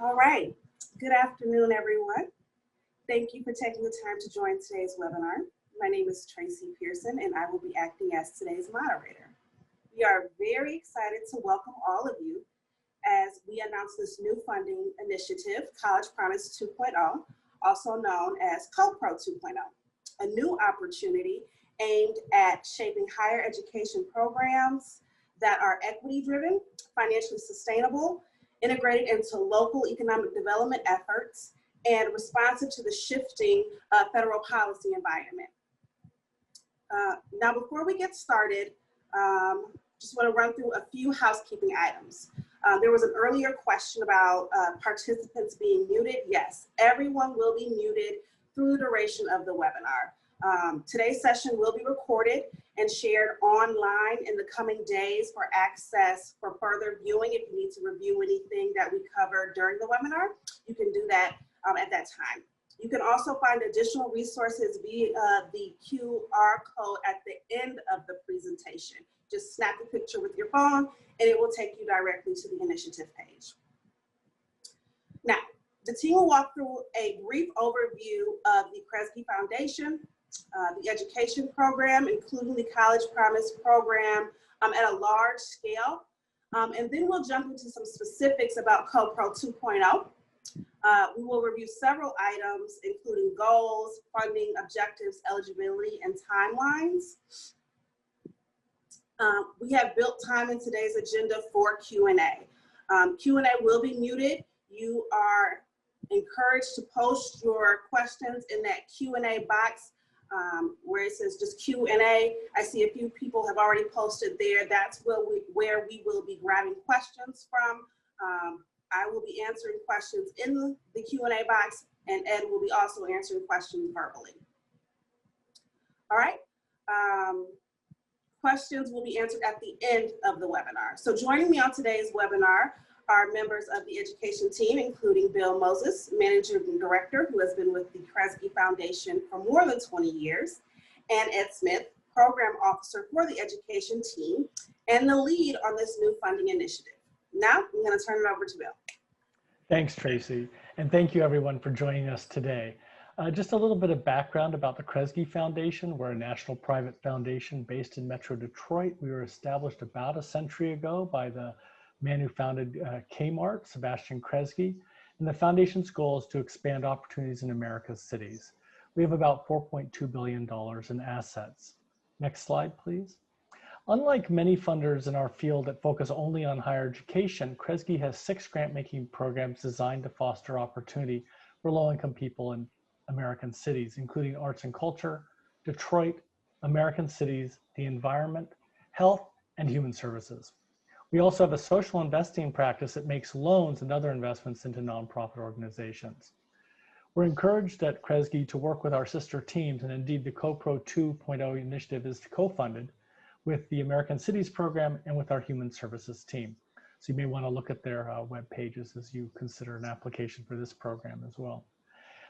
All right, good afternoon, everyone. Thank you for taking the time to join today's webinar. My name is Tracy Pearson, and I will be acting as today's moderator. We are very excited to welcome all of you as we announce this new funding initiative, College Promise 2.0, also known as CoPro2.0, a new opportunity aimed at shaping higher education programs that are equity-driven, financially sustainable, integrated into local economic development efforts, and responsive to the shifting federal policy environment. Now, before we get started, just want to run through a few housekeeping items. There was an earlier question about participants being muted. Yes, everyone will be muted through the duration of the webinar. Today's session will be recorded and shared online in the coming days for access for further viewing. If you need to review anything that we covered during the webinar, you can do that at that time. You can also find additional resources via the QR code at the end of the presentation. Just snap a picture with your phone and it will take you directly to the initiative page. Now, the team will walk through a brief overview of the Kresge Foundation, the education program, including the College Promise program at a large scale. And then we'll jump into some specifics about CoPro 2.0. We will review several items, including goals, funding, objectives, eligibility, and timelines. We have built time in today's agenda for Q&A. Q&A will be muted. You are encouraged to post your questions in that Q&A box where it says just Q&A. I see a few people have already posted there. That's where we will be grabbing questions from. I will be answering questions in the Q&A box, and Ed will be also answering questions verbally. All right. Questions will be answered at the end of the webinar. So joining me on today's webinar are members of the education team, including Bill Moses, Managing Director, who has been with the Kresge Foundation for more than 20 years, and Ed Smith, Program Officer for the education team, and the lead on this new funding initiative. Now, I'm going to turn it over to Bill. Thanks, Tracy, and thank you everyone for joining us today. Just a little bit of background about the Kresge Foundation. We're a national private foundation based in Metro Detroit. We were established about a century ago by the man who founded Kmart, Sebastian Kresge, and the foundation's goal is to expand opportunities in America's cities. We have about $4.2 billion in assets. Next slide, please. Unlike many funders in our field that focus only on higher education, Kresge has 6 grant-making programs designed to foster opportunity for low-income people in American cities, including arts and culture, Detroit, American cities, the environment, health, and human services. We also have a social investing practice that makes loans and other investments into nonprofit organizations. We're encouraged at Kresge to work with our sister teams, and indeed the CoPro 2.0 initiative is co-funded with the American Cities program and with our human services team. So you may want to look at their web pages as you consider an application for this program as well.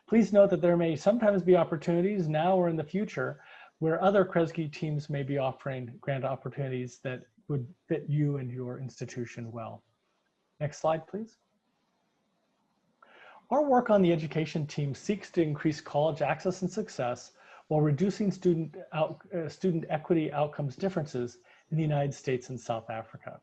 Please note that there may sometimes be opportunities now or in the future where other Kresge teams may be offering grant opportunities that would fit you and your institution well. Next slide, please. Our work on the education team seeks to increase college access and success while reducing student equity outcomes differences in the United States and South Africa.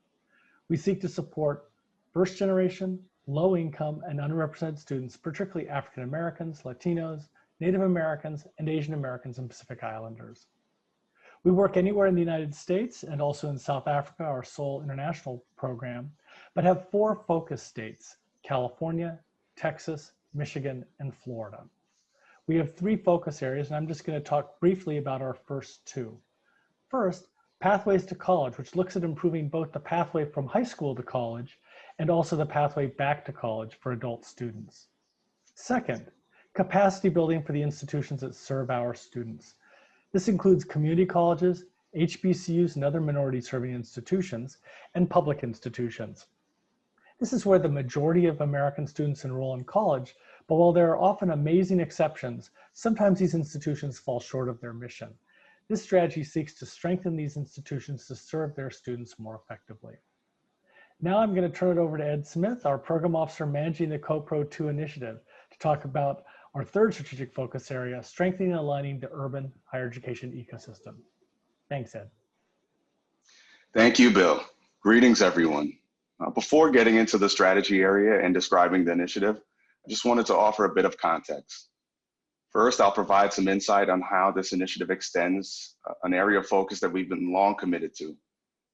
We seek to support first generation, low income, and underrepresented students, particularly African Americans, Latinos, Native Americans, and Asian Americans and Pacific Islanders. We work anywhere in the United States and also in South Africa, our sole international program, but have 4 focus states: California, Texas, Michigan, and Florida. We have 3 focus areas, and I'm just going to talk briefly about our first 2. First, Pathways to College, which looks at improving both the pathway from high school to college and also the pathway back to college for adult students. Second, capacity building for the institutions that serve our students. This includes community colleges, HBCUs, and other minority serving institutions, and public institutions. This is where the majority of American students enroll in college, but while there are often amazing exceptions, sometimes these institutions fall short of their mission. This strategy seeks to strengthen these institutions to serve their students more effectively. Now I'm going to turn it over to Ed Smith, our program officer managing the CoPro2 initiative, to talk about our third strategic focus area, strengthening and aligning the urban higher education ecosystem. Thanks, Ed. Thank you, Bill. Greetings, everyone. Before getting into the strategy area and describing the initiative, I just wanted to offer a bit of context. First, I'll provide some insight on how this initiative extends an area of focus that we've been long committed to.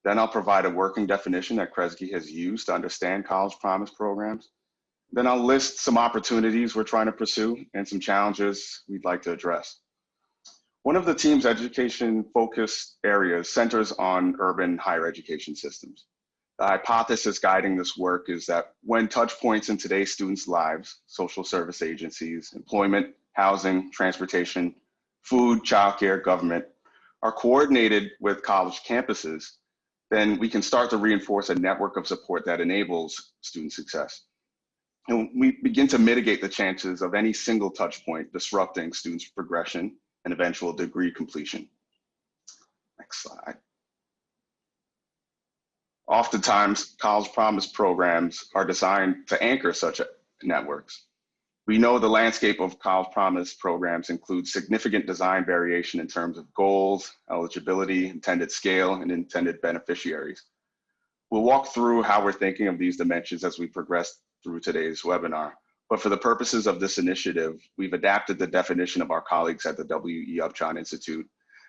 Then I'll provide a working definition that Kresge has used to understand college promise programs. Then I'll list some opportunities we're trying to pursue and some challenges we'd like to address. One of the team's education-focused areas centers on urban higher education systems. The hypothesis guiding this work is that when touch points in today's students' lives, social service agencies, employment, housing, transportation, food, childcare, government, are coordinated with college campuses, then we can start to reinforce a network of support that enables student success. And we begin to mitigate the chances of any single touch point disrupting students' progression and eventual degree completion. Next slide. Oftentimes, college promise programs are designed to anchor such networks. We know the landscape of college promise programs includes significant design variation in terms of goals, eligibility, intended scale, and intended beneficiaries. We'll walk through how we're thinking of these dimensions as we progress through today's webinar. But for the purposes of this initiative, we've adapted the definition of our colleagues at the W.E. Upjohn Institute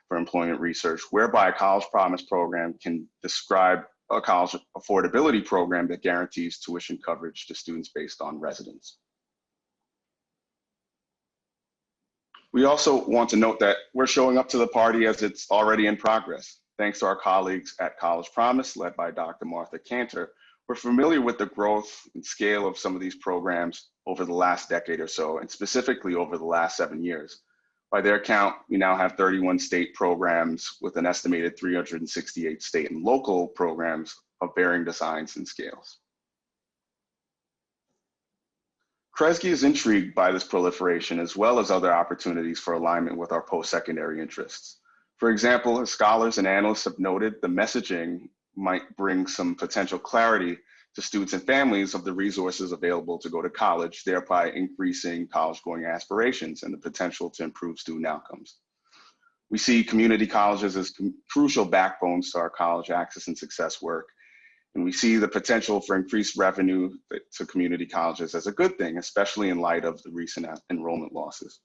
for Employment Research, whereby a college promise program can describe a college affordability program that guarantees tuition coverage to students based on residence. We also want to note that we're showing up to the party as it's already in progress. Thanks to our colleagues at College Promise, led by Dr. Martha Cantor, we're familiar with the growth and scale of some of these programs over the last decade or so, and specifically over the last 7 years. By their count, we now have 31 state programs with an estimated 368 state and local programs of varying designs and scales. Kresge is intrigued by this proliferation as well as other opportunities for alignment with our post-secondary interests. For example, as scholars and analysts have noted, the messaging might bring some potential clarity to students and families of the resources available to go to college, thereby increasing college-going aspirations and the potential to improve student outcomes. We see community colleges as crucial backbones to our college access and success work, and we see the potential for increased revenue to community colleges as a good thing, especially in light of the recent enrollment losses.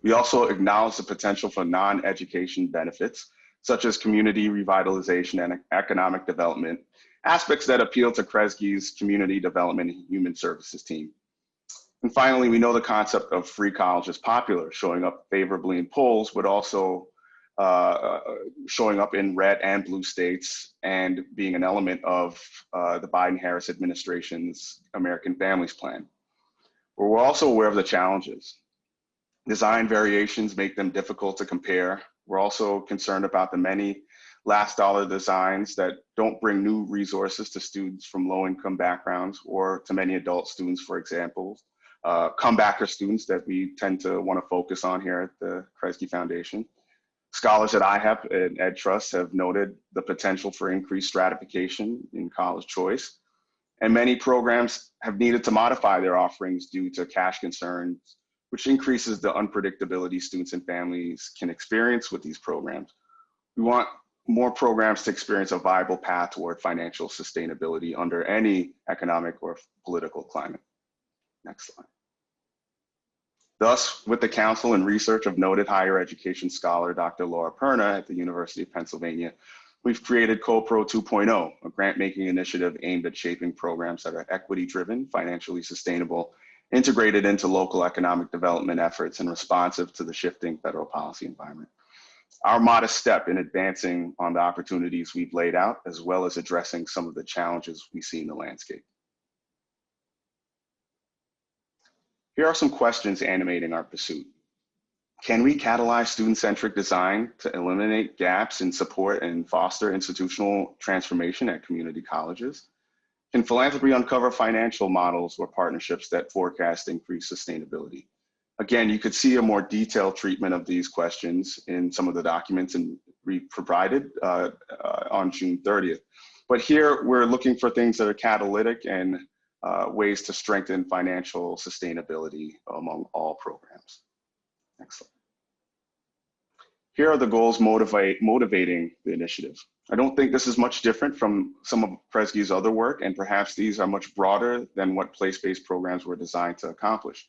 We also acknowledge the potential for non-education benefits, such as community revitalization and economic development, aspects that appeal to Kresge's community development and human services team. And finally, we know the concept of free college is popular, showing up favorably in polls, but also showing up in red and blue states and being an element of the Biden-Harris administration's American Families Plan. But we're also aware of the challenges. Design variations make them difficult to compare. We're also concerned about the many last dollar designs that don't bring new resources to students from low-income backgrounds or to many adult students, for example, comebacker students that we tend to want to focus on here at the Kresge Foundation. Scholars at IHEP and EdTrust have noted the potential for increased stratification in college choice, and many programs have needed to modify their offerings due to cash concerns, which increases the unpredictability students and families can experience with these programs. We want more programs to experience a viable path toward financial sustainability under any economic or political climate. Next slide. Thus, with the counsel and research of noted higher education scholar Dr. Laura Perna at the University of Pennsylvania, we've created CoPro2.0, a grant-making initiative aimed at shaping programs that are equity-driven, financially sustainable, integrated into local economic development efforts, and responsive to the shifting federal policy environment. Our modest step in advancing on the opportunities we've laid out, as well as addressing some of the challenges we see in the landscape. Here are some questions animating our pursuit. Can we catalyze student-centric design to eliminate gaps in support and foster institutional transformation at community colleges? Can philanthropy uncover financial models or partnerships that forecast increased sustainability? Again, you could see a more detailed treatment of these questions in some of the documents we provided on June 30th. But here we're looking for things that are catalytic and ways to strengthen financial sustainability among all programs. Next slide. Here are the goals motivating the initiative. I don't think this is much different from some of Kresge's other work, and perhaps these are much broader than what place-based programs were designed to accomplish.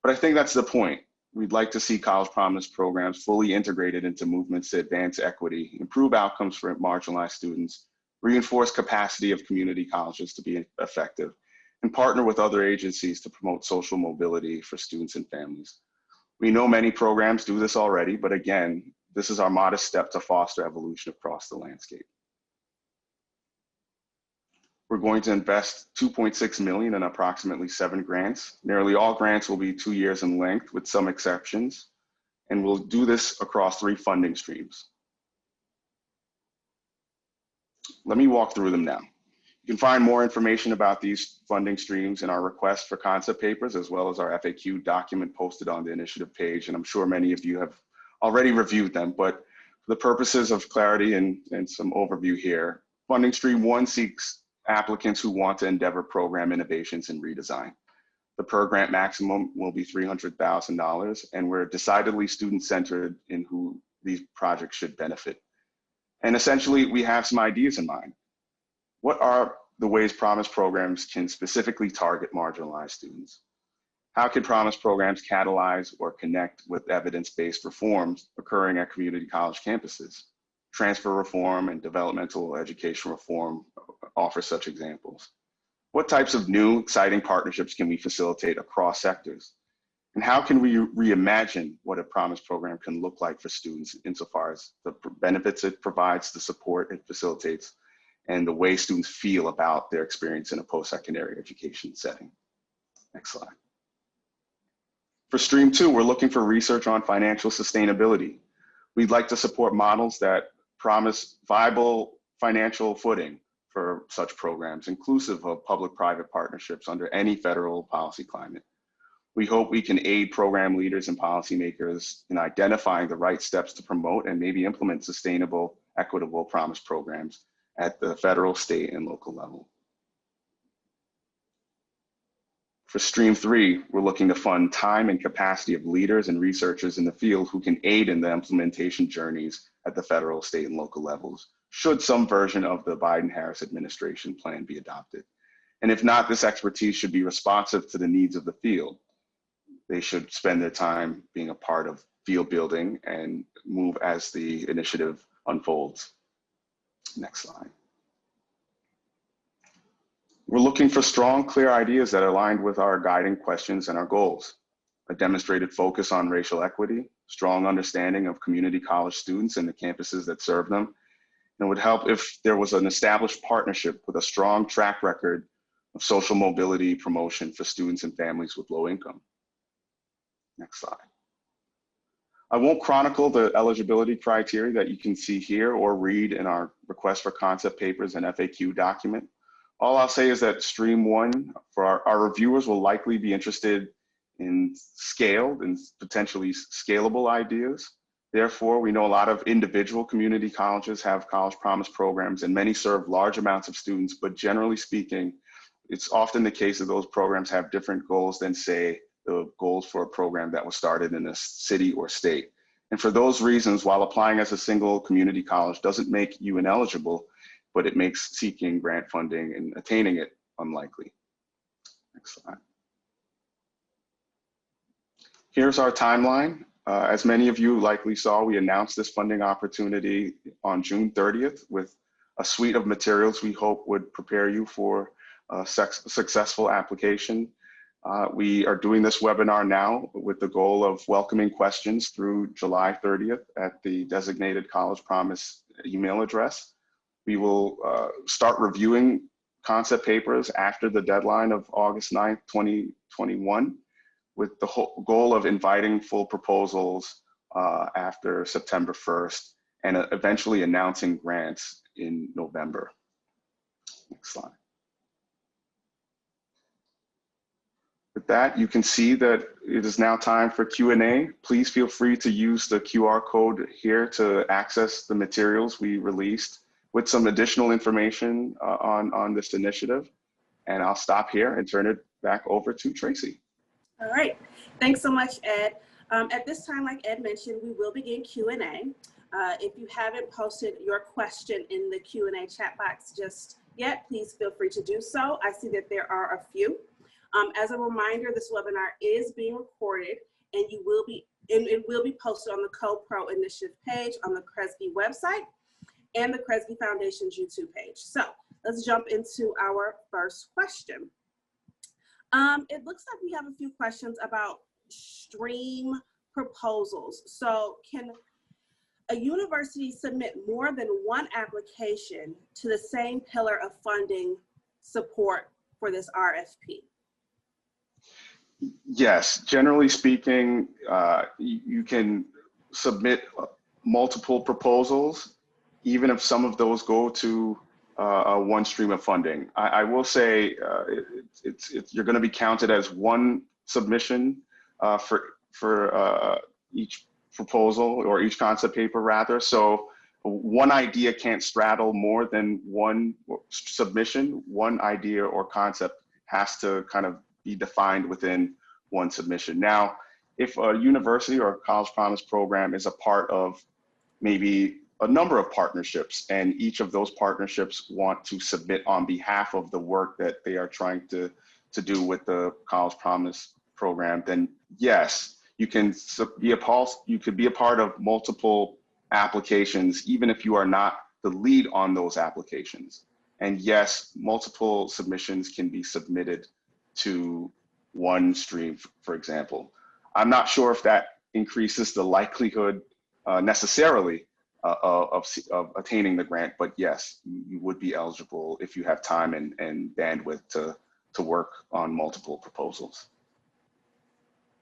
But I think that's the point. We'd like to see College Promise programs fully integrated into movements to advance equity, improve outcomes for marginalized students, reinforce capacity of community colleges to be effective, and partner with other agencies to promote social mobility for students and families. We know many programs do this already, but again, this is our modest step to foster evolution across the landscape. We're going to invest $2.6 million in approximately 7 grants. Nearly all grants will be 2 years in length with some exceptions, and we'll do this across 3 funding streams. Let me walk through them now. You can find more information about these funding streams in our request for concept papers, as well as our FAQ document posted on the initiative page. And I'm sure many of you have already reviewed them, but for the purposes of clarity and some overview here, funding stream 1 seeks applicants who want to endeavor program innovations and redesign. The per grant maximum will be $300,000, and we're decidedly student-centered in who these projects should benefit. And essentially, we have some ideas in mind. What are the ways Promise programs can specifically target marginalized students? How can Promise programs catalyze or connect with evidence-based reforms occurring at community college campuses? Transfer reform and developmental education reform offer such examples. What types of new, exciting partnerships can we facilitate across sectors? And how can we reimagine what a Promise program can look like for students insofar as the benefits it provides, the support it facilitates, and the way students feel about their experience in a post-secondary education setting? Next slide. For Stream 2, we're looking for research on financial sustainability. We'd like to support models that promise viable financial footing for such programs, inclusive of public-private partnerships under any federal policy climate. We hope we can aid program leaders and policymakers in identifying the right steps to promote and maybe implement sustainable, equitable Promise programs at the federal, state, and local level. For Stream 3, we're looking to fund time and capacity of leaders and researchers in the field who can aid in the implementation journeys at the federal, state, and local levels, should some version of the Biden-Harris administration plan be adopted. And if not, this expertise should be responsive to the needs of the field. They should spend their time being a part of field building and move as the initiative unfolds. Next slide. We're looking for strong, clear ideas that are aligned with our guiding questions and our goals. A demonstrated focus on racial equity, strong understanding of community college students and the campuses that serve them. And it would help if there was an established partnership with a strong track record of social mobility promotion for students and families with low income. Next slide. I won't chronicle the eligibility criteria that you can see here or read in our request for concept papers and FAQ document. All I'll say is that Stream 1, for our reviewers, will likely be interested in scaled and potentially scalable ideas. Therefore, we know a lot of individual community colleges have College Promise programs, and many serve large amounts of students, but generally speaking, it's often the case that those programs have different goals than, say, the goals for a program that was started in a city or state. And for those reasons, while applying as a single community college doesn't make you ineligible, but it makes seeking grant funding and attaining it unlikely. Next slide. Here's our timeline. As many of you likely saw, we announced this funding opportunity on June 30th with a suite of materials we hope would prepare you for a successful application. We are doing this webinar now with the goal of welcoming questions through July 30th at the designated College Promise email address. We will start reviewing concept papers after the deadline of August 9th, 2021, with the whole goal of inviting full proposals after September 1st and eventually announcing grants in November. Next slide. With that, you can see that it is now time for Q&A. Please feel free to use the QR code here to access the materials we released with some additional information on this initiative. And I'll stop here and turn it back over to Tracy. All right, thanks so much, Ed. At this time, like Ed mentioned, we will begin Q&A. If you haven't posted your question in the Q&A chat box just yet, please feel free to do so. I see that there are a few. As a reminder, this webinar is being recorded, and it will be posted on the CoPro initiative page on the Kresge website and the Kresge Foundation's YouTube page. So let's jump into our first question. It looks like we have a few questions about stream proposals. So can a university submit more than one application to the same pillar of funding support for this RFP? Yes, generally speaking, you can submit multiple proposals, even if some of those go to one stream of funding. I will say you're going to be counted as one submission for each proposal or each concept paper rather. So one idea can't straddle more than one submission. One idea or concept has to kind of be defined within one submission. Now, if a university or a college promise program is a part of maybe a number of partnerships, and each of those partnerships want to submit on behalf of the work that they are trying to do with the college promise program, then yes, you can be a part of multiple applications, even if you are not the lead on those applications. And yes, multiple submissions can be submitted to one stream, for example. I'm not sure if that increases the likelihood necessarily of attaining the grant, but yes, you would be eligible if you have time and bandwidth to work on multiple proposals.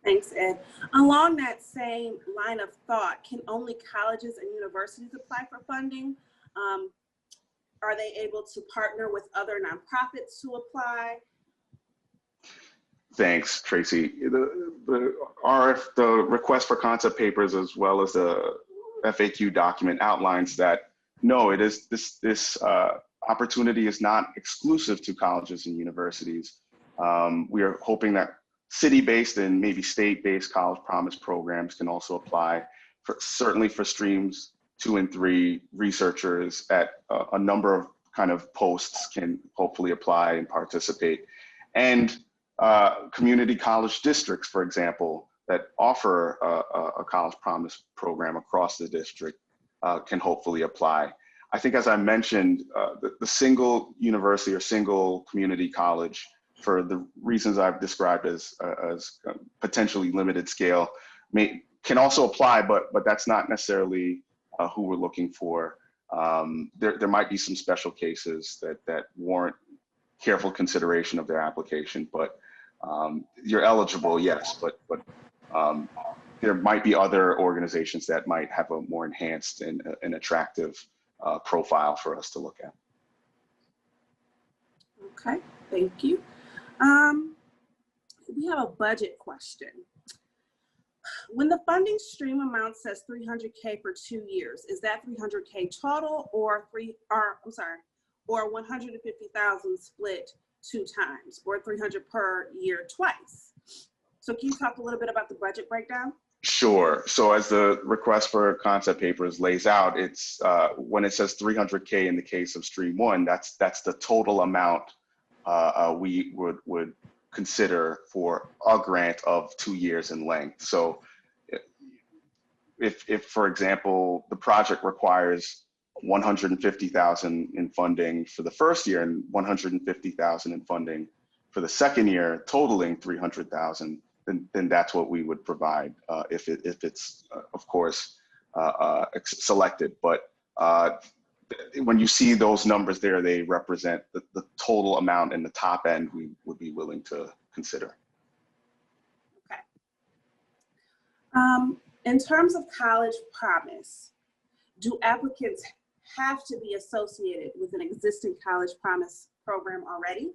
Thanks, Ed. Along that same line of thought, can only colleges and universities apply for funding? Are they able to partner with other nonprofits to apply? Thanks, Tracy. The request for concept papers, as well as the FAQ document, outlines that no, it is this opportunity is not exclusive to colleges and universities. We are hoping that city-based and maybe state-based college promise programs can also apply. Certainly for streams 2 and 3, researchers at a number of kind of posts can hopefully apply and participate. And community college districts, for example, that offer a college promise program across the district can hopefully apply. I think, as I mentioned, the single university or single community college, for the reasons I've described as potentially limited scale, can also apply, but that's not necessarily who we're looking for. There might be some special cases that warrant careful consideration of their application, but you're eligible, yes, but there might be other organizations that might have a more enhanced and an attractive profile for us to look at. Okay, thank you. We have a budget question. When the funding stream amount says $300K for 2 years, is that $300K total or 150,000 split 2 times, or 300 per year twice? So can you talk a little bit about the budget breakdown? Sure. So as the request for concept papers lays out, it's when it says 300K in the case of stream 1, that's the total amount we would consider for a grant of 2 years in length. So if for example, the project requires 150,000 in funding for the first year and 150,000 in funding for the second year, totaling 300,000, then that's what we would provide if it's of course selected. But when you see those numbers there, they represent the total amount and the top end we would be willing to consider. Okay. In terms of college promise, do applicants have to be associated with an existing college promise program already?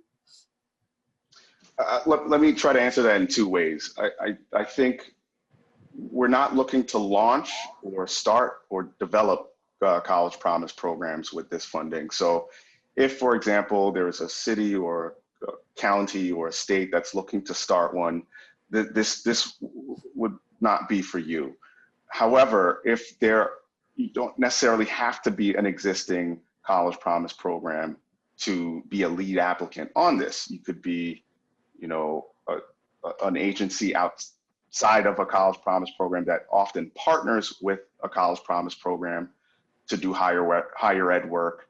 Let me try to answer that in 2 ways. I think we're not looking to launch or start or develop college promise programs with this funding. So if, for example, there is a city or a county or a state that's looking to start one, this would not be for you. However, if you don't necessarily have to be an existing college promise program to be a lead applicant on this. You could be, you know, an agency outside of a college promise program that often partners with a college promise program to do higher ed work.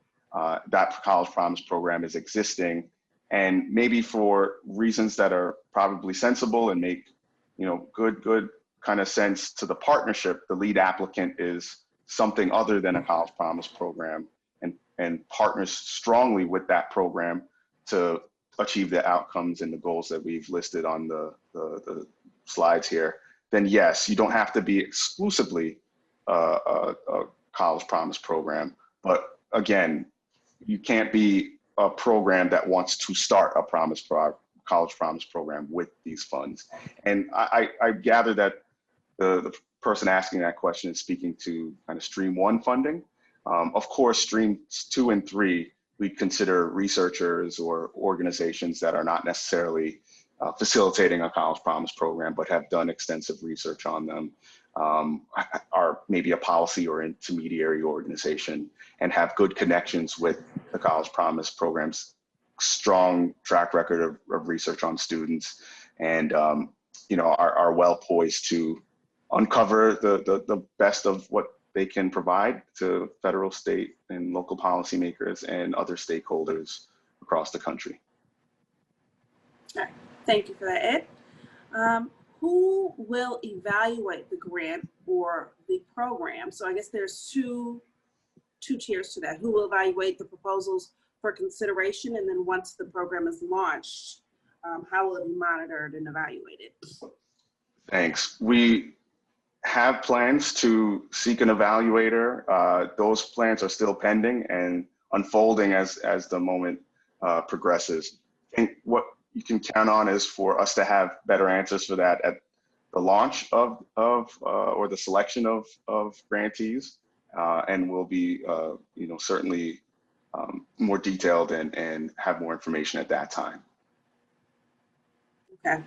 That college promise program is existing, and maybe for reasons that are probably sensible and make, you know, good kind of sense to the partnership, the lead applicant is something other than a college promise program and partners strongly with that program to achieve the outcomes and the goals that we've listed on the slides here, then yes, you don't have to be exclusively a college promise program. But again, you can't be a program that wants to start a college promise program with these funds. And I gather that the person asking that question is speaking to kind of Stream 1 funding. Of course, Streams 2 and 3, we consider researchers or organizations that are not necessarily facilitating a college promise program, but have done extensive research on them, are maybe a policy or intermediary organization and have good connections with the college promise programs, strong track record of research on students, and you know, are well poised to uncover the best of what they can provide to federal, state, and local policymakers and other stakeholders across the country. All right. Thank you for that, Ed. Who will evaluate the grant or the program? So I guess there's two tiers to that. Who will evaluate the proposals for consideration, and then once the program is launched, how will it be monitored and evaluated? Thanks. We have plans to seek an evaluator. Those plans are still pending and unfolding as the moment progresses. I think what you can count on is for us to have better answers for that at the launch of or the selection of grantees, and we'll be you know, certainly more detailed and have more information at that time. Okay.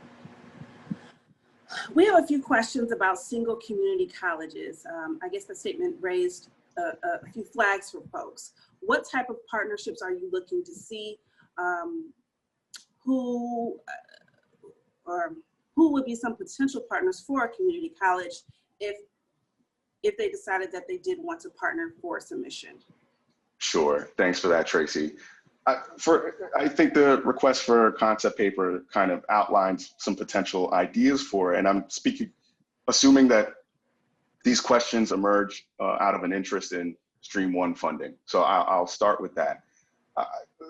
We have a few questions about single community colleges. I guess the statement raised a few flags for folks. What type of partnerships are you looking to see? Who would be some potential partners for a community college if they decided that they did want to partner for submission? Sure. Thanks for that, Tracy. I think the request for a concept paper kind of outlines some potential ideas for it, and I'm assuming that these questions emerge out of an interest in Stream 1 funding. So I'll start with that.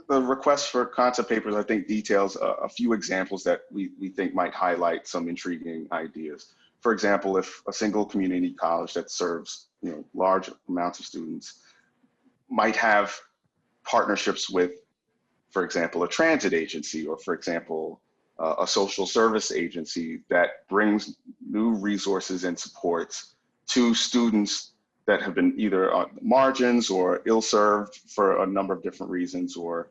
The request for concept papers, I think, details a few examples that we think might highlight some intriguing ideas. For example, if a single community college that serves, you know, large amounts of students might have partnerships with, for example, a transit agency, or for example, a social service agency that brings new resources and supports to students that have been either on the margins or ill-served for a number of different reasons, or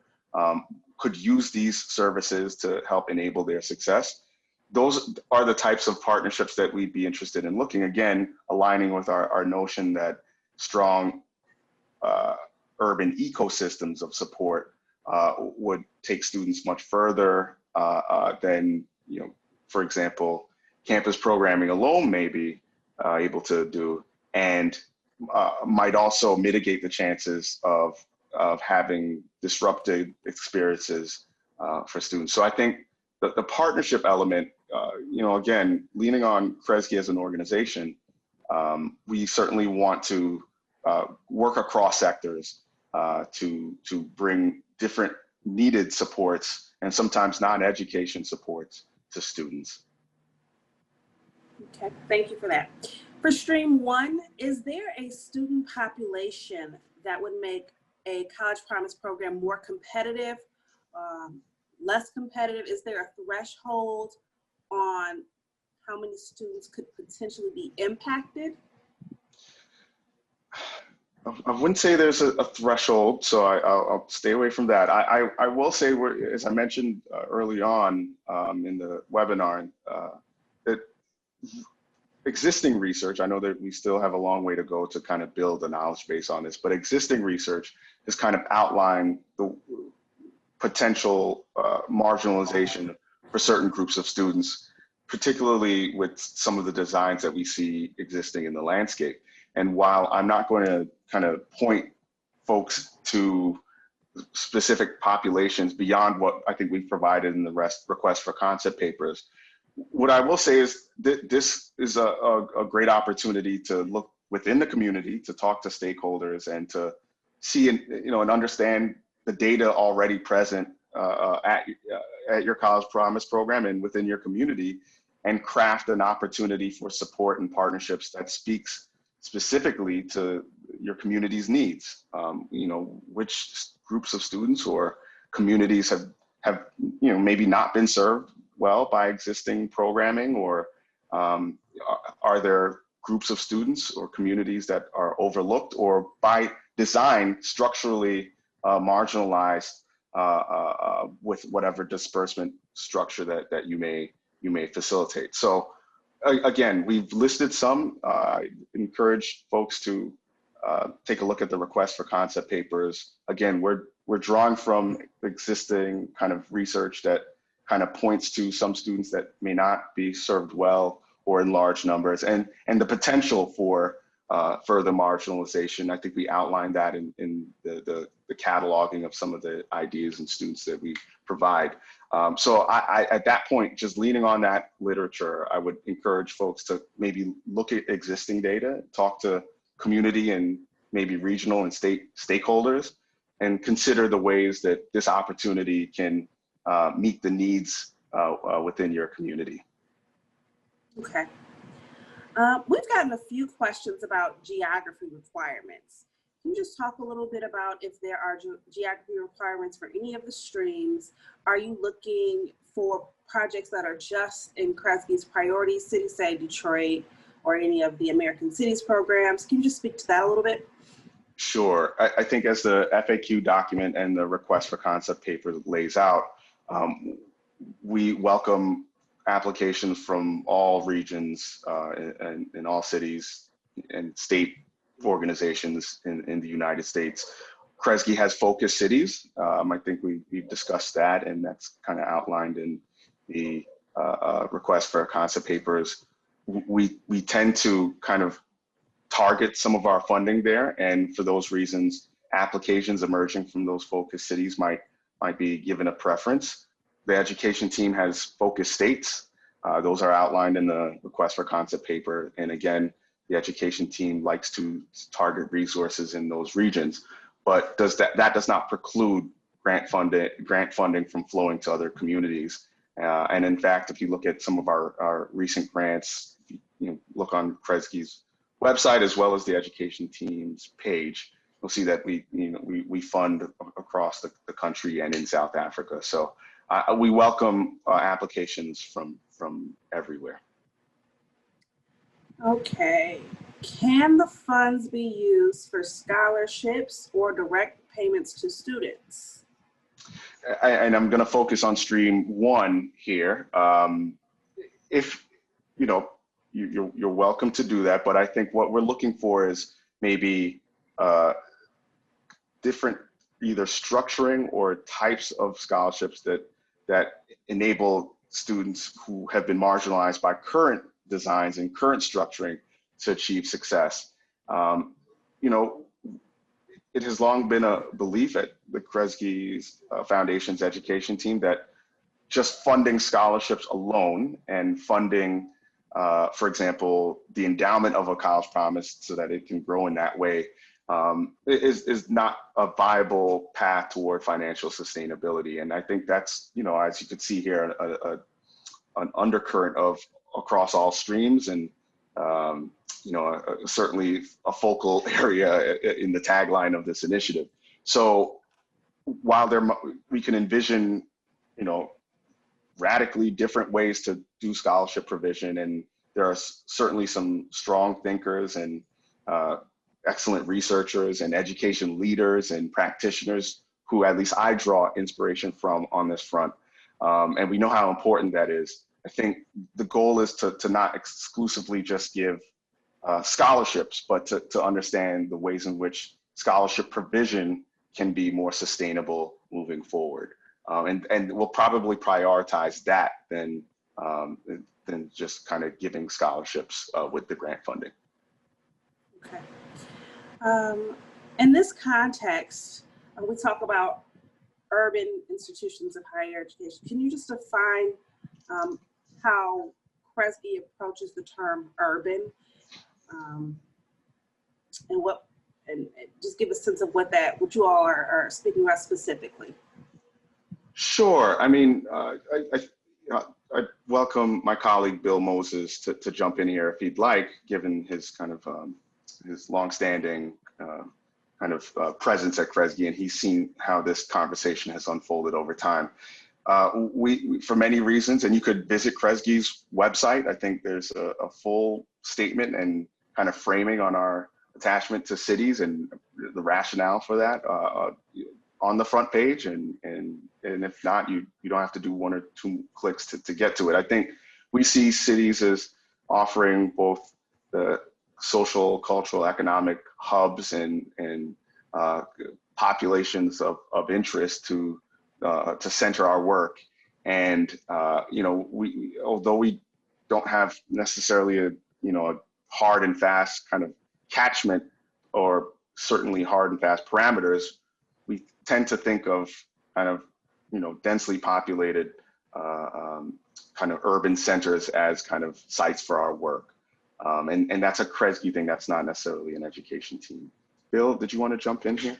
could use these services to help enable their success. Those are the types of partnerships that we'd be interested in looking, again, aligning with our notion that strong urban ecosystems of support would take students much further than, you know, for example, campus programming alone may be able to do, and might also mitigate the chances of having disrupted experiences for students. So I think the partnership element, you know, again, leaning on Kresge as an organization, we certainly want to work across sectors to bring different needed supports and sometimes non-education supports to students. Okay, thank you for that. For Stream 1, is there a student population that would make a college promise program more competitive, less competitive? Is there a threshold on how many students could potentially be impacted? I wouldn't say there's a threshold, so I'll stay away from that. I will say, as I mentioned early on in the webinar, that existing research, I know that we still have a long way to go to kind of build a knowledge base on this, but existing research has kind of outlined the potential marginalization for certain groups of students, particularly with some of the designs that we see existing in the landscape. And while I'm not going to kind of point folks to specific populations beyond what I think we've provided in the request for concept papers, what I will say is that this is a great opportunity to look within the community, to talk to stakeholders, and to see and understand the data already present at your College Promise program and within your community, and craft an opportunity for support and partnerships that speaks specifically to your community's needs. Which groups of students or communities have maybe not been served well by existing programming, or are there groups of students or communities that are overlooked or by design structurally marginalized with whatever disbursement structure that you may facilitate. So again, we've listed some. I encourage folks to take a look at the request for concept papers. Again, we're drawing from existing kind of research that kind of points to some students that may not be served well or in large numbers, and the potential for further marginalization. I think we outlined that in the cataloging of some of the ideas and students that we provide. So I at that point, just leaning on that literature, I would encourage folks to maybe look at existing data, talk to community and maybe regional and state stakeholders, and consider the ways that this opportunity can meet the needs within your community. Okay. We've gotten a few questions about geography requirements. Can you just talk a little bit about if there are geography requirements for any of the streams? Are you looking for projects that are just in Kresge's priority city, say Detroit, or any of the American Cities programs? Can you just speak to that a little bit? Sure. I think as the FAQ document and the request for concept paper lays out, we welcome applications from all regions and in all cities and state organizations in the United States. Kresge has focus cities. I think we've discussed that, and that's kind of outlined in the request for concept papers. We tend to kind of target some of our funding there, and for those reasons, applications emerging from those focus cities might be given a preference. The education team has focus states. Those are outlined in the request for concept paper. And again, the education team likes to target resources in those regions, but that does not preclude grant funding from flowing to other communities. And in fact, if you look at some of our recent grants, look on Kresge's website as well as the education team's page, you'll see that we fund across the country and in South Africa. So we welcome applications from everywhere. Okay. Can the funds be used for scholarships or direct payments to students? And I'm going to focus on stream 1 here. If you're welcome to do that, but I think what we're looking for is maybe different either structuring or types of scholarships that enable students who have been marginalized by current designs and current structuring to achieve success. It has long been a belief at the Kresge Foundation's education team that just funding scholarships alone and funding, for example, the endowment of a College Promise so that it can grow in that way is not a viable path toward financial sustainability. And I think that's, as you could see here, an undercurrent of across all streams, and certainly a focal area in the tagline of this initiative. So while we can envision, radically different ways to do scholarship provision, and there are certainly some strong thinkers and excellent researchers and education leaders and practitioners who at least I draw inspiration from on this front. And we know how important that is. I think the goal is to not exclusively just give scholarships, but to understand the ways in which scholarship provision can be more sustainable moving forward. And we'll probably prioritize that than just kind of giving scholarships with the grant funding. Okay. In this context, we talk about urban institutions of higher education. Can you just define how Kresge approaches the term urban, and just give a sense of what you all are speaking about specifically? Sure. I mean, I welcome my colleague Bill Moses to jump in here if he'd like, given his kind of his longstanding kind of presence at Kresge, and he's seen how this conversation has unfolded over time. We, for many reasons, and you could visit Kresge's website. I think there's a full statement and kind of framing on our attachment to cities and the rationale for that on the front page. And if not, you don't have to do 1 or 2 clicks to get to it. I think we see cities as offering both the social, cultural, economic hubs and populations of interest to center our work. And although we don't have necessarily a hard and fast kind of catchment, or certainly hard and fast parameters, we tend to think of kind of densely populated kind of urban centers as kind of sites for our work. And that's a Kresge thing. That's not necessarily an education team. Bill, did you want to jump in here?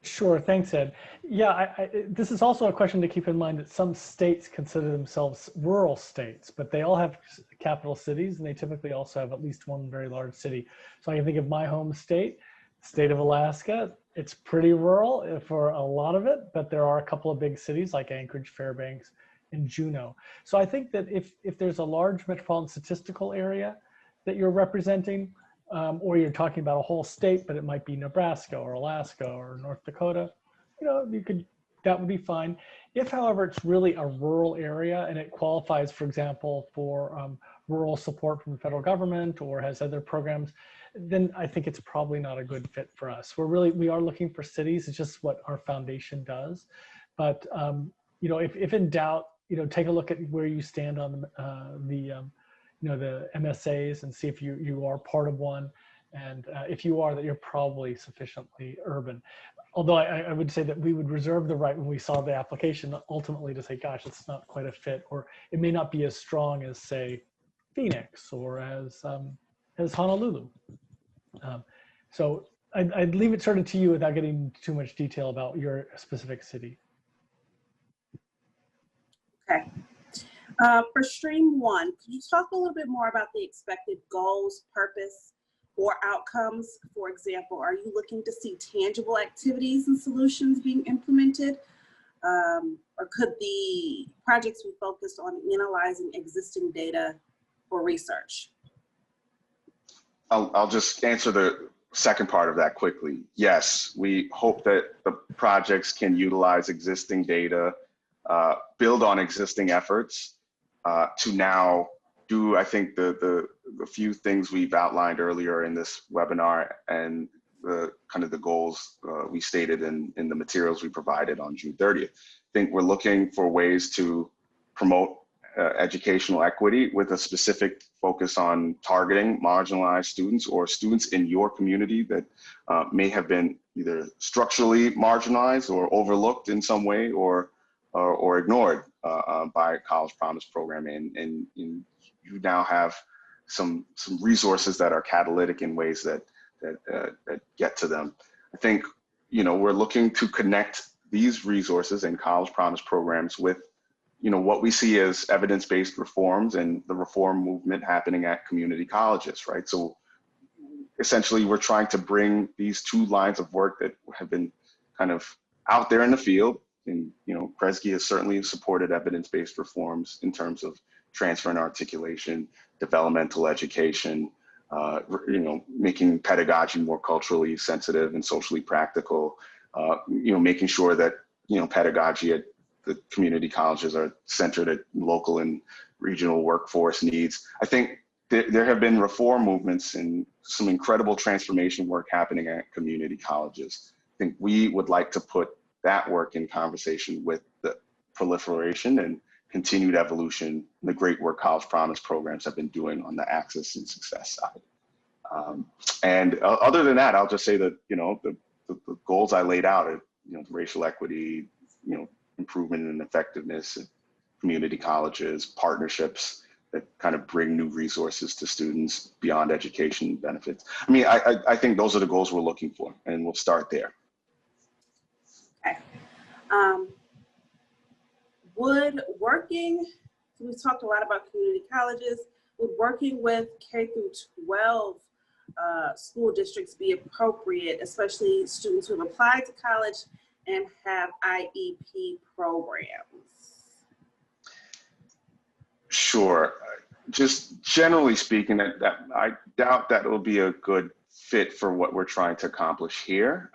Sure, thanks, Ed. Yeah, this is also a question to keep in mind that some states consider themselves rural states, but they all have capital cities, and they typically also have at least one very large city. So I can think of my home state, state of Alaska. It's pretty rural for a lot of it, but there are a couple of big cities like Anchorage, Fairbanks, and Juneau. So I think that if there's a large metropolitan statistical area that you're representing, or you're talking about a whole state, but it might be Nebraska or Alaska or North Dakota, that would be fine. If, however, it's really a rural area and it qualifies, for example, for rural support from the federal government or has other programs, then I think it's probably not a good fit for us. We are looking for cities. It's just what our foundation does. But if in doubt, take a look at where you stand on the MSAs and see if you are part of one, and if you are, that you're probably sufficiently urban. Although I would say that we would reserve the right when we saw the application ultimately to say, gosh, it's not quite a fit, or it may not be as strong as, say, Phoenix or as Honolulu. So I'd leave it sort of to you without getting too much detail about your specific city. Okay. For stream 1, could you talk a little bit more about the expected goals, purpose, or outcomes? For example, are you looking to see tangible activities and solutions being implemented? Or could the projects be focused on analyzing existing data or research? I'll just answer the second part of that quickly. Yes, we hope that the projects can utilize existing data, build on existing efforts, to now do, I think, the few things we've outlined earlier in this webinar and the kind of the goals we stated in the materials we provided on June 30th. I think we're looking for ways to promote educational equity with a specific focus on targeting marginalized students or students in your community that may have been either structurally marginalized or overlooked in some way or ignored by College Promise program, and you now have some resources that are catalytic in ways that get to them. I think we're looking to connect these resources and College Promise programs with what we see as evidence-based reforms and the reform movement happening at community colleges, right? So essentially, we're trying to bring these two lines of work that have been kind of out there in the field. And Kresge has certainly supported evidence-based reforms in terms of transfer and articulation, developmental education, making pedagogy more culturally sensitive and socially practical, making sure that, pedagogy at the community colleges are centered at local and regional workforce needs. I think there have been reform movements and some incredible transformation work happening at community colleges. I think we would like to put that work in conversation with the proliferation and continued evolution, the great work College Promise programs have been doing on the access and success side. And other than that, I'll just say that, the goals I laid out are, racial equity, improvement in effectiveness at community colleges, partnerships that kind of bring new resources to students beyond education benefits. I mean, I think those are the goals we're looking for, and we'll start there. Okay. We've talked a lot about community colleges, would working with K through 12 school districts be appropriate, especially students who have applied to college and have IEP programs? Sure. Just generally speaking, that I doubt that it will be a good fit for what we're trying to accomplish here.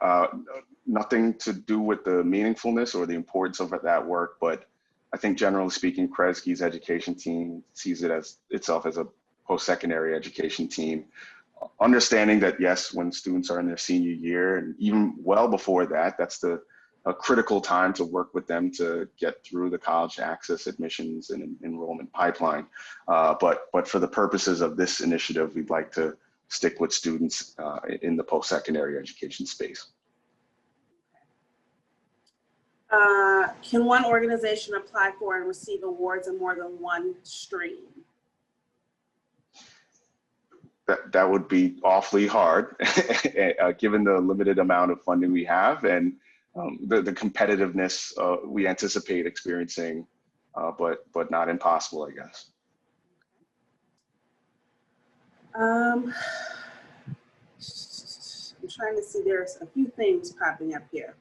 Nothing to do with the meaningfulness or the importance of that work, but I think generally speaking, Kresge's education team sees it as itself as a post-secondary education team. Understanding that, yes, when students are in their senior year and even well before that, that's a critical time to work with them to get through the college access, admissions, and enrollment pipeline. But for the purposes of this initiative, we'd like to stick with students in the post-secondary education space. Can one organization apply for and receive awards in more than one stream? That would be awfully hard, given the limited amount of funding we have and the competitiveness we anticipate experiencing, but not impossible, I guess. I'm trying to see, there's a few things popping up here.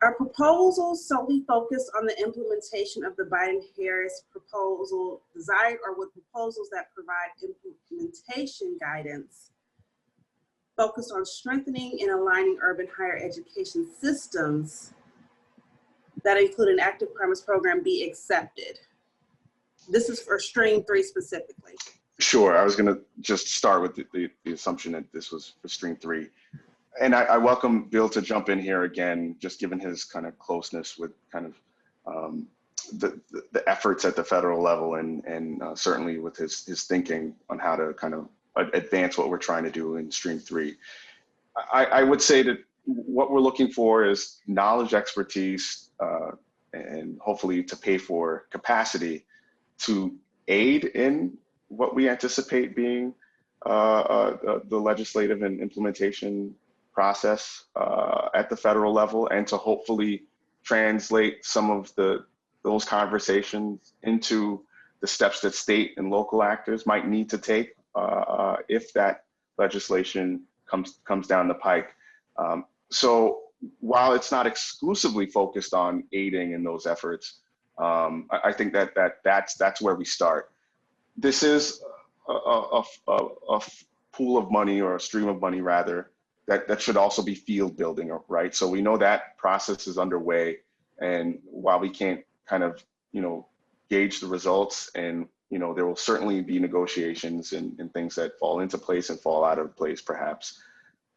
Are proposals solely focused on the implementation of the Biden-Harris proposal desired, or would proposals that provide implementation guidance focused on strengthening and aligning urban higher education systems that include an active promise program be accepted? This is for stream 3 specifically. Sure, I was gonna just start with the assumption that this was for stream 3. And I welcome Bill to jump in here again, just given his kind of closeness with kind of the efforts at the federal level and certainly with his thinking on how to kind of advance what we're trying to do in stream 3. I would say that what we're looking for is knowledge, expertise, and hopefully to pay for capacity to aid in what we anticipate being the legislative and implementation process at the federal level, and to hopefully translate some of those conversations into the steps that state and local actors might need to take if that legislation comes down the pike. So while it's not exclusively focused on aiding in those efforts, I think that's where we start. This is a pool of money, or a stream of money rather, that should also be field building, right? So we know that process is underway, and while we can't kind of, gauge the results, and, there will certainly be negotiations and things that fall into place and fall out of place perhaps.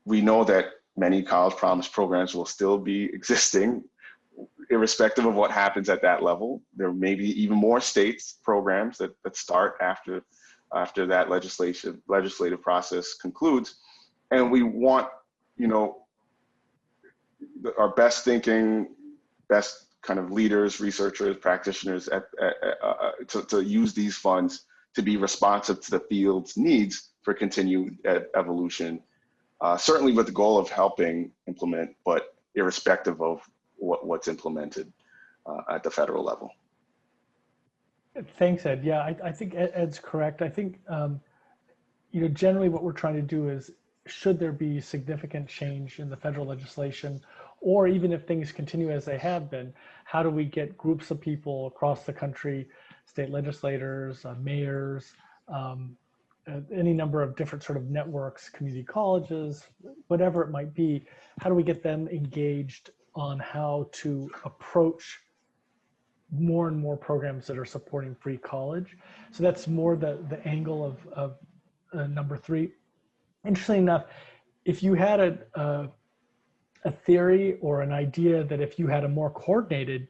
We know that many College Promise programs will still be existing, irrespective of what happens at that level. There may be even more states programs that start after that legislative process concludes. And we want, our best thinking, best kind of leaders, researchers, practitioners to use these funds to be responsive to the field's needs for continued evolution, certainly with the goal of helping implement, but irrespective of what's implemented at the federal level. Thanks, Ed. Yeah, I think Ed's correct. I think, generally what we're trying to do is, should there be significant change in the federal legislation, or even if things continue as they have been, how do we get groups of people across the country, state legislators, mayors, any number of different sort of networks, community colleges, whatever it might be. How do we get them engaged on how to approach more and more programs that are supporting free college? So that's more the angle of number 3. Interestingly enough, if you had a theory or an idea that if you had a more coordinated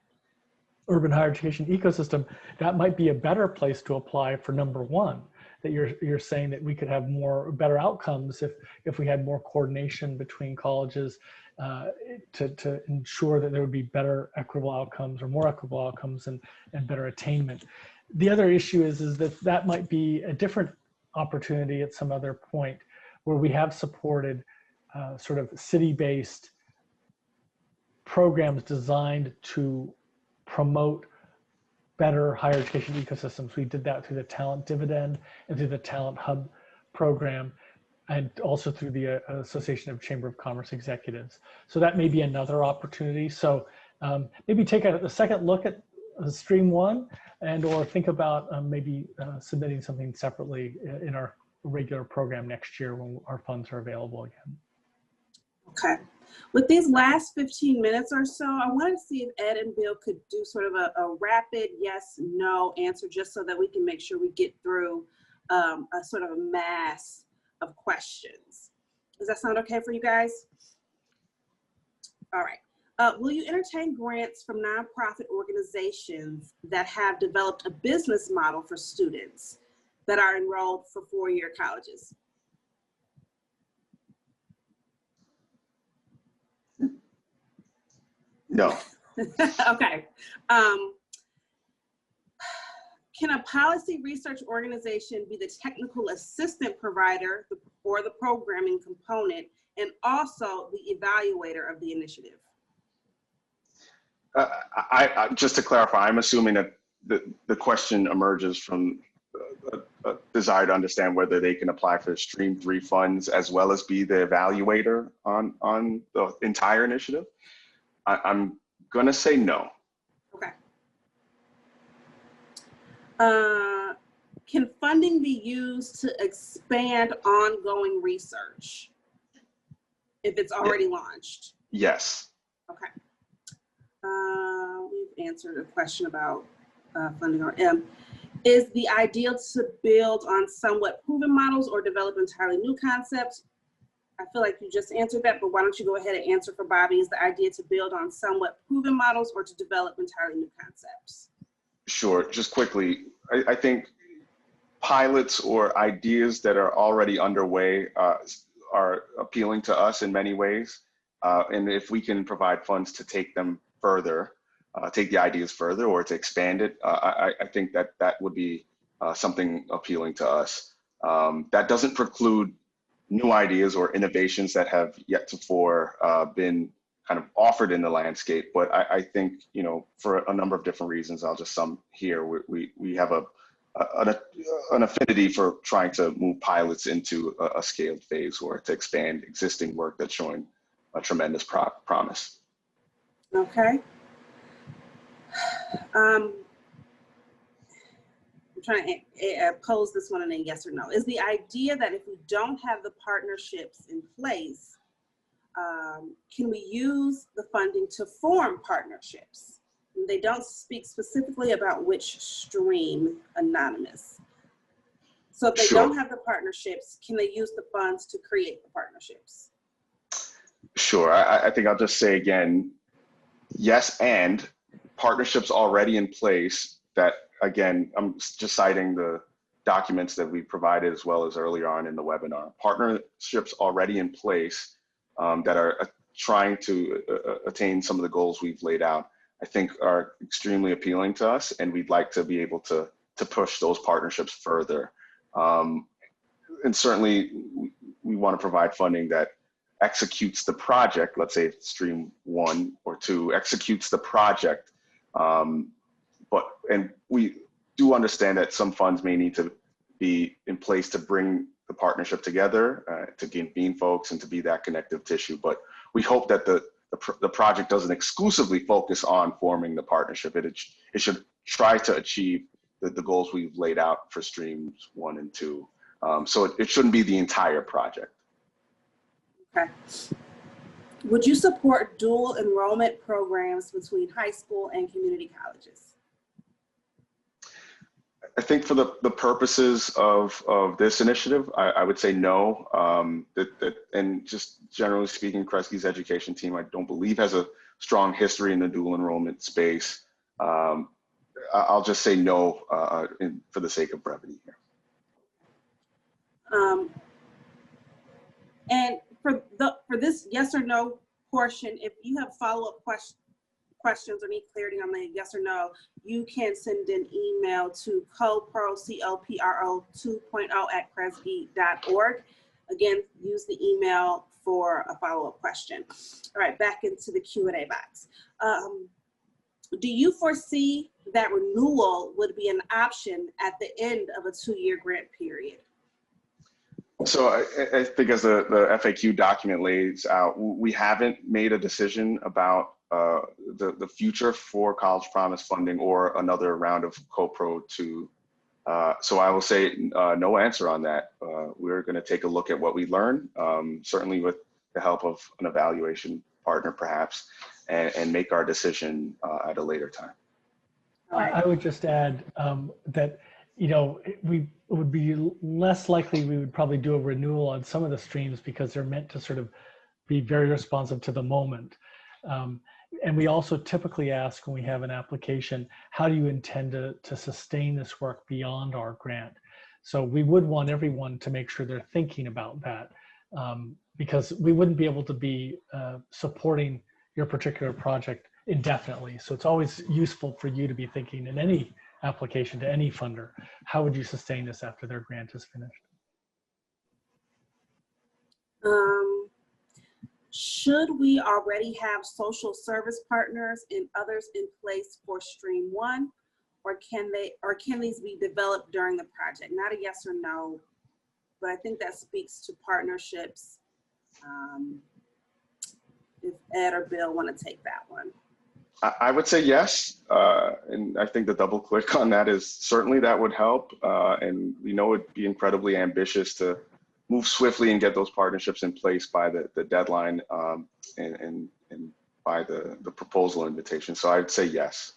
urban higher education ecosystem, that might be a better place to apply for number 1, that you're saying that we could have better outcomes if we had more coordination between colleges to ensure that there would be better equitable outcomes or more equitable outcomes and better attainment. The other issue is that might be a different opportunity at some other point where we have supported sort of city-based programs designed to promote better higher education ecosystems. We did that through the Talent Dividend and through the Talent Hub program, and also through the Association of Chamber of Commerce Executives. So that may be another opportunity. So maybe take a second look at Stream 1 or think about maybe submitting something separately in our regular program next year when our funds are available again. Okay. With these last 15 minutes or so, I wanted to see if Ed and Bill could do sort of a rapid yes, no answer, just so that we can make sure we get through a sort of a mass of questions. Does that sound okay for you guys? All right. Will you entertain grants from nonprofit organizations that have developed a business model for students that are enrolled for 4-year colleges? No. Okay. Can a policy research organization be the technical assistant provider or the programming component and also the evaluator of the initiative? Just to clarify, I'm assuming that the question emerges from a desire to understand whether they can apply for Stream 3 funds as well as be the evaluator on the entire initiative. I'm gonna say no. Okay. Can funding be used to expand ongoing research if it's already launched? Yes. Okay. We've answered a question about funding or is the ideal to build on somewhat proven models or develop entirely new concepts? I feel like you just answered that, but why don't you go ahead and answer for Bobby? Is the idea to build on somewhat proven models or to develop entirely new concepts? Sure, just quickly, I think pilots or ideas that are already underway are appealing to us in many ways. And if we can provide funds to take them further, take the ideas further or to expand it, I think that would be something appealing to us. That doesn't preclude new ideas or innovations that have yet to been kind of offered in the landscape. But I think, you know, for a number of different reasons, I'll just sum here, we have an affinity for trying to move pilots into a scaled phase or to expand existing work that's showing a tremendous promise. Okay. I'm trying to pose this one in a yes or no. Is the idea that if we don't have the partnerships in place, can we use the funding to form partnerships? And they don't speak specifically about which stream, anonymous. So if they don't have the partnerships, can they use the funds to create the partnerships? Sure, I think I'll just say again, yes, and partnerships already in place that, again, I'm just citing the documents that we provided as well as earlier on in the webinar. Partnerships already in place that are trying to attain some of the goals we've laid out, I think are extremely appealing to us, and we'd like to be able to push those partnerships further. And certainly we want to provide funding that executes the project, let's say Stream 1 or 2, executes the project. And we do understand that some funds may need to be in place to bring the partnership together, to convene folks and to be that connective tissue. But we hope that the project doesn't exclusively focus on forming the partnership. It should try to achieve the goals we've laid out for Streams 1 and 2. So it shouldn't be the entire project. Okay. Would you support dual enrollment programs between high school and community colleges? I think for the purposes of this initiative, I would say no. And just generally speaking, Kresge's education team, I don't believe has a strong history in the dual enrollment space. I'll just say no for the sake of brevity here. And for this yes or no portion, if you have follow-up questions or need clarity on the yes or no, you can send an email to CoPro2.0 @kresge.org. Again, use the email for a follow-up question. All right, back into the Q&A box. Do you foresee that renewal would be an option at the end of a 2-year grant period? So I think as the FAQ document lays out, we haven't made a decision about the future for College Promise funding or another round of CoPro2. So I will say no answer on that. We're going to take a look at what we learn, certainly with the help of an evaluation partner perhaps, and make our decision at a later time. I would just add that, you know, it would be less likely we would probably do a renewal on some of the streams because they're meant to sort of be very responsive to the moment. And we also typically ask when we have an application, how do you intend to sustain this work beyond our grant? So we would want everyone to make sure they're thinking about that, because we wouldn't be able to be supporting your particular project indefinitely. So it's always useful for you to be thinking in any application to any funder, how would you sustain this after their grant is finished? Should we already have social service partners and others in place for Stream 1, or can these be developed during the project? Not a yes or no, but I think that speaks to partnerships. If Ed or Bill want to take that one. I would say yes, and I think the double click on that is certainly that would help, and we know it'd be incredibly ambitious to move swiftly and get those partnerships in place by the deadline and by the proposal invitation. So I'd say yes.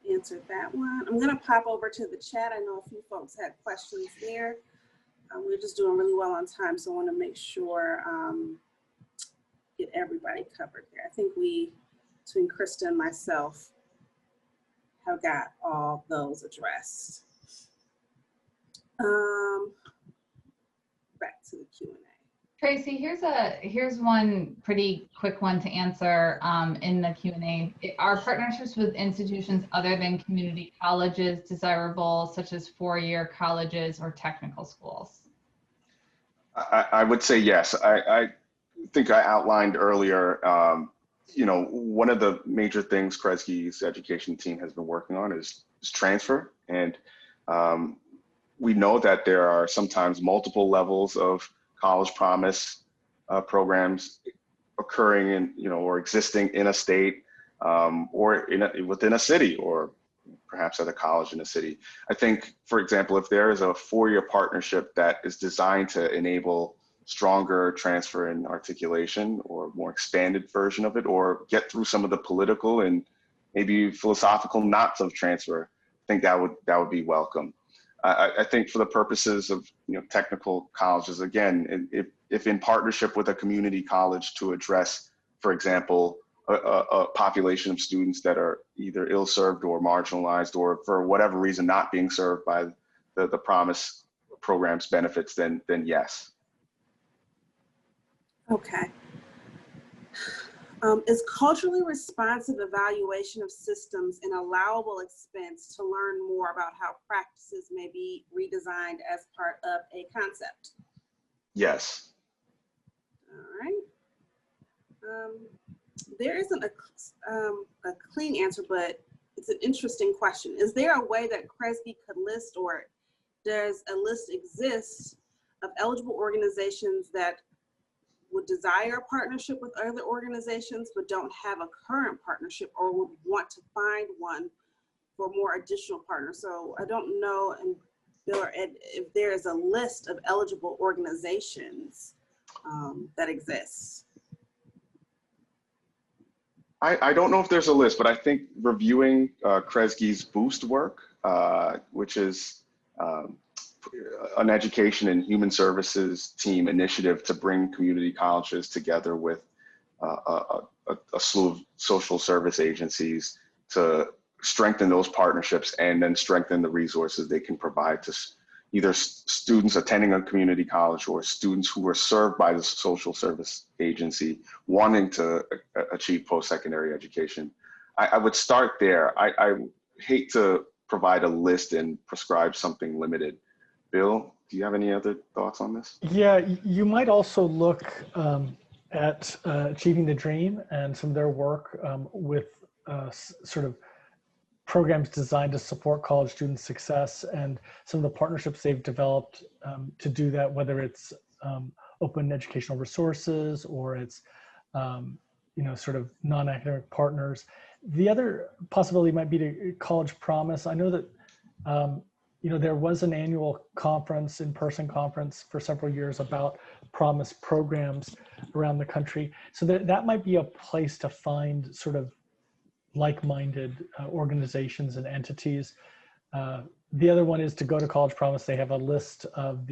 Answered that one. I'm gonna pop over to the chat. I know a few folks had questions there. We're just doing really well on time, so I want to make sure get everybody covered here. I think we, between Krista and myself, have got all those addressed. Back to the Q&A. Tracy, here's one pretty quick one to answer in the Q&A. Are partnerships with institutions other than community colleges desirable, such as four-year colleges or technical schools? I would say yes. I think I outlined earlier, you know, one of the major things Kresge's education team has been working on is transfer. And we know that there are sometimes multiple levels of College Promise programs occurring in, you know, or existing in a state or within a city, or perhaps at a college in a city. I think, for example, if there is a four-year partnership that is designed to enable stronger transfer and articulation, or more expanded version of it, or get through some of the political and maybe philosophical knots of transfer, I think that would be welcome. I think for the purposes of, you know, technical colleges, again, if in partnership with a community college to address, for example, a population of students that are either ill-served or marginalized, or for whatever reason not being served by the Promise program's benefits, then yes. Okay. Is culturally responsive evaluation of systems an allowable expense to learn more about how practices may be redesigned as part of a concept? Yes. All right. There isn't a clean answer, but it's an interesting question. Is there a way that Kresge could list, or does a list exist of eligible organizations that would desire a partnership with other organizations but don't have a current partnership, or would want to find one for more additional partners. So I don't know, and Bill or Ed, if there is a list of eligible organizations that exists. I don't know if there's a list, but I think reviewing Kresge's Boost work, which is an education and human services team initiative to bring community colleges together with a slew of social service agencies to strengthen those partnerships and then strengthen the resources they can provide to either students attending a community college or students who are served by the social service agency wanting to achieve post-secondary education. I would start there. I hate to provide a list and prescribe something limited. Bill, do you have any other thoughts on this? Yeah, you might also look at Achieving the Dream and some of their work with sort of programs designed to support college student success, and some of the partnerships they've developed to do that, whether it's open educational resources or it's sort of non-academic partners. The other possibility might be to College Promise. I know that there was an annual conference, in-person conference for several years about Promise programs around the country. So that might be a place to find sort of like-minded organizations and entities. The other one is to go to College Promise. They have a list of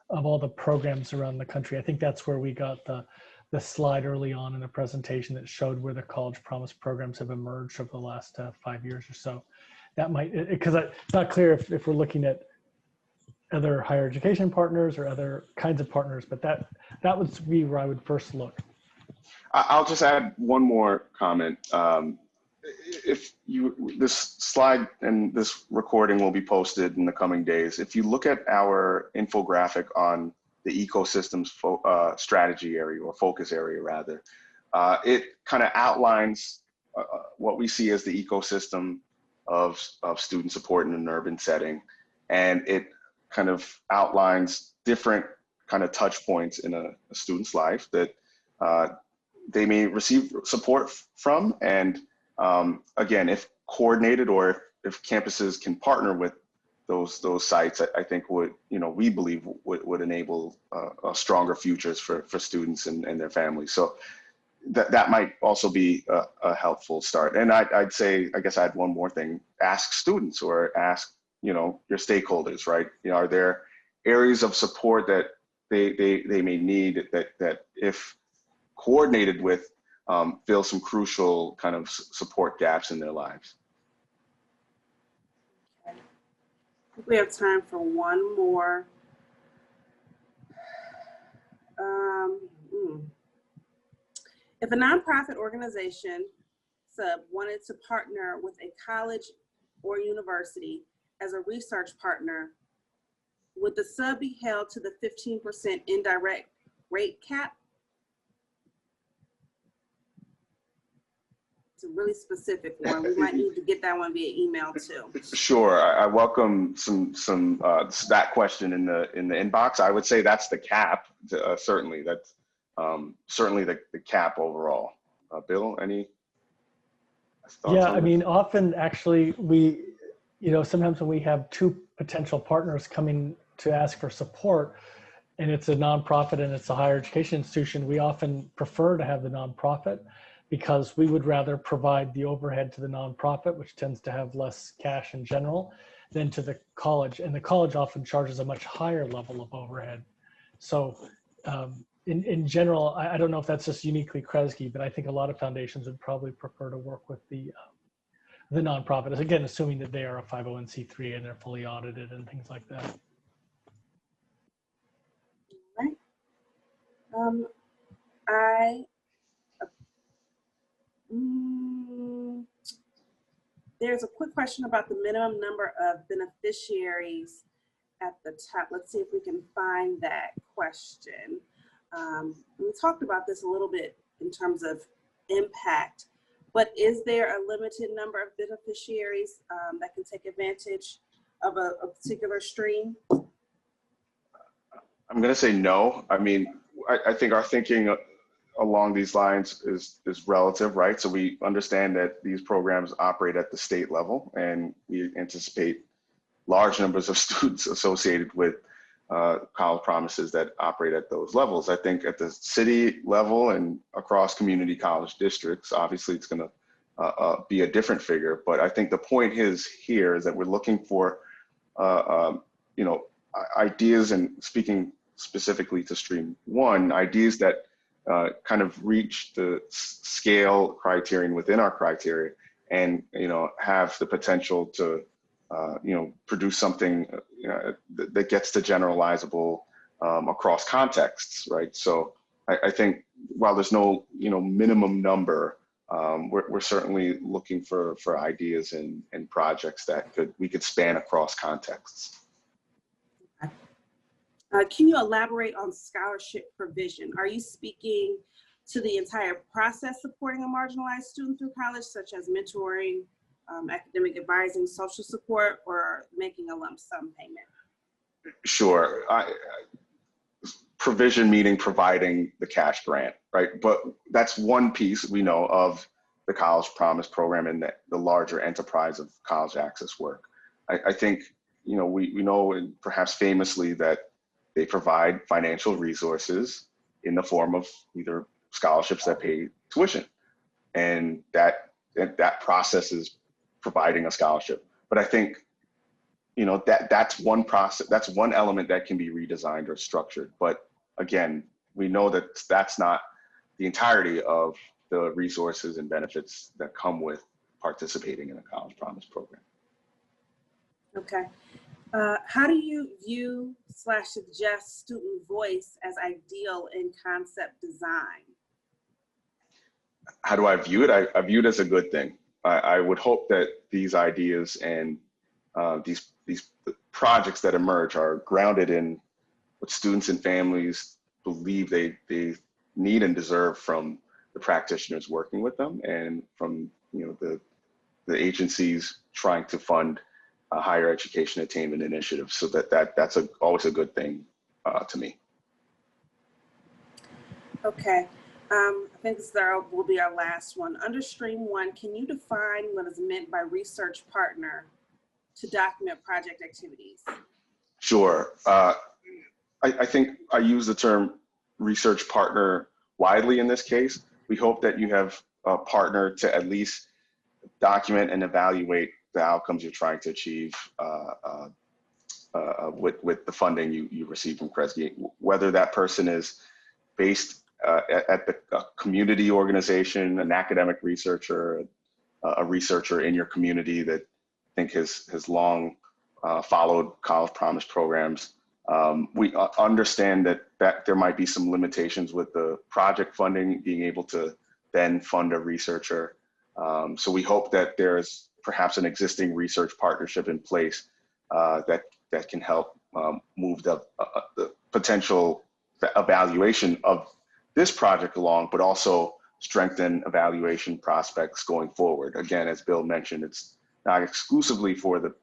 all the programs around the country. I think that's where we got the slide early on in the presentation that showed where the College Promise programs have emerged over the last 5 years or so. That might, because it's not clear if we're looking at other higher education partners or other kinds of partners, but that would be where I would first look. I'll just add one more comment. This slide and this recording will be posted in the coming days. If you look at our infographic on the ecosystems strategy area, or focus area rather, it kind of outlines what we see as the ecosystem of student support in an urban setting. And it kind of outlines different kind of touch points in a student's life that they may receive support from. And again, if coordinated or if campuses can partner with those sites, I think we believe would enable stronger futures for students and their families. So that might also be a helpful start. And I'd say, I guess I had one more thing: ask students or ask your stakeholders, right? Are there areas of support that they may need that if coordinated with, fill some crucial kind of support gaps in their lives. I think we have time for one more. If a nonprofit organization sub wanted to partner with a college or university as a research partner, would the sub be held to the 15% indirect rate cap? It's a really specific one. We might need to get that one via email too. Sure, I welcome some that question in the inbox. I would say that's the cap. Certainly, that's certainly the cap overall. Bill, any thoughts? Yeah, I mean, often actually sometimes when we have two potential partners coming to ask for support, and it's a nonprofit and it's a higher education institution, we often prefer to have the nonprofit because we would rather provide the overhead to the nonprofit, which tends to have less cash in general, than to the college. And the college often charges a much higher level of overhead. So in general, I don't know if that's just uniquely Kresge, but I think a lot of foundations would probably prefer to work with the nonprofit, again, assuming that they are a 501c3 and they're fully audited and things like that. Right. There's a quick question about the minimum number of beneficiaries at the top. Let's see if we can find that question. We talked about this a little bit in terms of impact, but is there a limited number of beneficiaries that can take advantage of a particular stream? I'm going to say no. I mean, I think our thinking along these lines is relative, right? So we understand that these programs operate at the state level, and we anticipate large numbers of students associated with college promises that operate at those levels. I think at the city level and across community college districts, obviously it's going to be a different figure. But I think the point here is that we're looking for, you know, ideas, and speaking specifically to Stream 1, ideas that kind of reach the scale criterion within our criteria, and, you know, have the potential to you know, produce something that gets to generalizable across contexts, right? So I think while there's no, you know, minimum number, we're certainly looking for ideas and projects that we could span across contexts. Can you elaborate on scholarship provision? Are you speaking to the entire process supporting a marginalized student through college, such as mentoring, academic advising, social support, or making a lump sum payment? Sure. Provision meaning providing the cash grant, right? But that's one piece we know of the College Promise program and the larger enterprise of college access work. I think, you know, we know, and perhaps famously, that they provide financial resources in the form of either scholarships that pay tuition, and that process is providing a scholarship. But I think, you know, that's one process, that's one element that can be redesigned or structured. But again, we know that that's not the entirety of the resources and benefits that come with participating in a College Promise program. Okay. How do you view / suggest student voice as ideal in concept design? How do I view it? I view it as a good thing. I would hope that these ideas and these projects that emerge are grounded in what students and families believe they need and deserve from the practitioners working with them, and from, you know, the agencies trying to fund higher education attainment initiatives. So that's always a good thing to me. Okay. I think this will be our last one. Under Stream 1, can you define what is meant by research partner to document project activities? Sure. I think I use the term research partner widely in this case. We hope that you have a partner to at least document and evaluate the outcomes you're trying to achieve with the funding you receive from Kresge, whether that person is based at the community organization, an academic researcher, a researcher in your community that I think has long followed College Promise programs. We understand that there might be some limitations with the project funding, being able to then fund a researcher. So we hope that there's perhaps an existing research partnership in place that can help move the potential evaluation of this project along, but also strengthen evaluation prospects going forward. Again, as Bill mentioned, it's not exclusively for the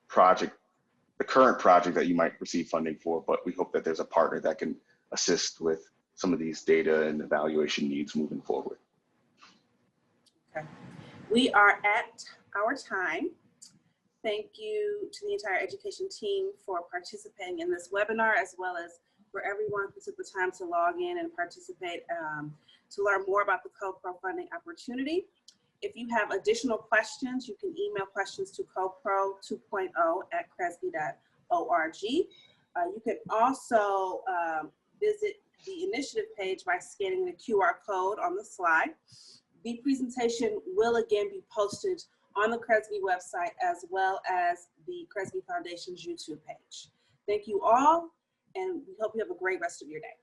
project, the current project that you might receive funding for, but we hope that there's a partner that can assist with some of these data and evaluation needs moving forward. Okay. We are at our time. Thank you to the entire education team for participating in this webinar, as well as for everyone who took the time to log in and participate to learn more about the CoPro funding opportunity. If you have additional questions, you can email questions to CoPro2.0@kresge.org. You can also visit the initiative page by scanning the QR code on the slide. The presentation will again be posted on the Kresge website, as well as the Kresge Foundation's YouTube page. Thank you all, and we hope you have a great rest of your day.